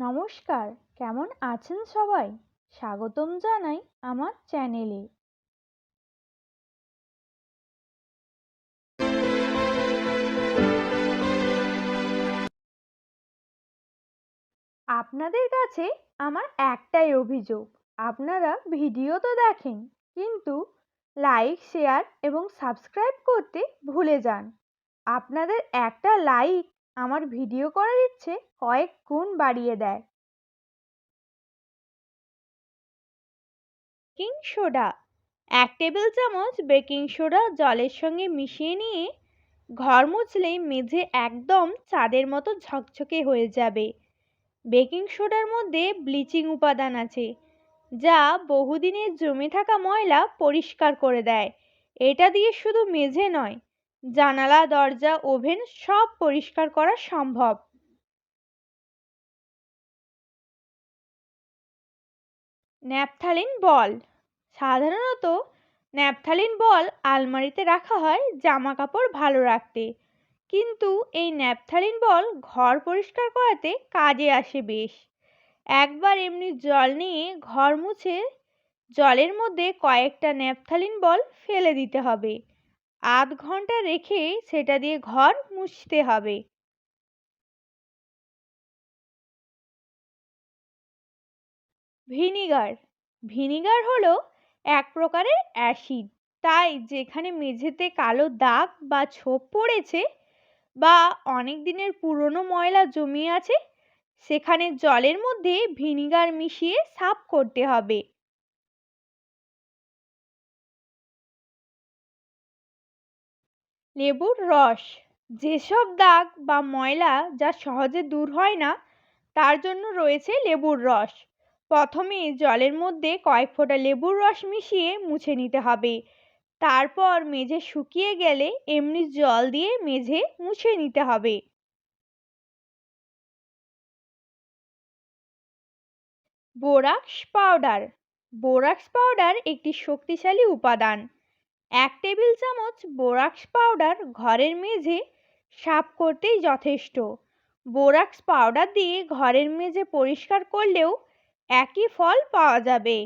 নমস্কার, কেমন আছেন সবাই? স্বাগতম জানাই আমার চ্যানেলে। আপনাদের কাছে আমার একটাই অভিযোগ, আপনারা ভিডিও তো দেখেন, কিন্তু লাইক, শেয়ার এবং সাবস্ক্রাইব করতে ভুলে যান। আপনাদের একটা লাইক আমার ভিডিও করার ইচ্ছে কয়েক গুণ বাড়িয়ে দেয়। বেকিং সোডা, 1 টেবিল চামচ বেকিং সোডা জলের সঙ্গে মিশিয়ে নিয়ে ঘর মুছলেই মেঝে একদম চাঁদের মতো ঝকঝকে হয়ে যাবে। বেকিং সোডার মধ্যে ব্লিচিং উপাদান আছে, যা বহুদিনের জমে থাকা ময়লা পরিষ্কার করে দেয়। এটা দিয়ে শুধু মেঝে নয়, জানালা, দরজা, ওভেন সব পরিষ্কার করা সম্ভব। ন্যাপথালিন বল, সাধারণত ন্যাপথালিন বল আলমারিতে রাখা হয় জামা কাপড় ভালো রাখতে, কিন্তু এই ন্যাপথালিন বল ঘর পরিষ্কার করাতে কাজে আসে বেশ। একবার এমনি জল নিয়ে ঘর মুছে জলের মধ্যে কয়েকটা ন্যাপথালিন বল ফেলে দিতে হবে। আধ ঘন্টা রেখে সেটা দিয়ে ঘর মুছতে হবে। ভিনিগার, ভিনিগার হলো এক প্রকারের অ্যাসিড। তাই যেখানে মেঝেতে কালো দাগ বা ছোপ পড়েছে বা অনেক দিনের পুরনো ময়লা জমিয়ে আছে, সেখানে জলের মধ্যে ভিনিগার মিশিয়ে সাফ করতে হবে। লেবুর রস, যেসব দাগ বা ময়লা যা সহজে দূর হয় না, তার জন্য রয়েছে লেবুর রস। প্রথমে জলের মধ্যে কয়েক ফোঁটা লেবুর রস মিশিয়ে মুছে নিতে হবে। তারপর মেঝে শুকিয়ে গেলে এমনি জল দিয়ে মেঝে মুছে নিতে হবে। বোরাক্স পাউডার, বোরাক্স পাউডার একটি শক্তিশালী উপাদান। 1 টেবিল চামচ বোরাক্স পাউডার ঘরের মেঝে সাফ করতেই যথেষ্ট। বোরাক্স পাউডার দিয়ে ঘরের মেঝে পরিষ্কার করলেও একই ফল পাওয়া যাবে।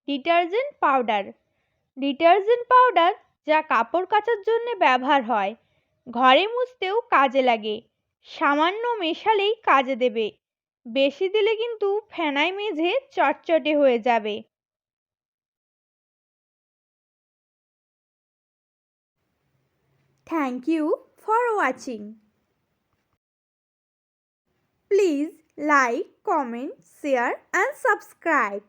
ডিটারজেন্ট পাউডার, ডিটারজেন্ট পাউডার যা কাপড় কাচার জন্য ব্যবহার হয়, ঘরে মুছতেও কাজে লাগে। সামান্য মেশালেই কাজে দেবে, বেশি দিলে কিন্তু ফেনায় মেঝে চটচটে হয়ে যাবে। Thank you for watching. Please like, comment, share and subscribe.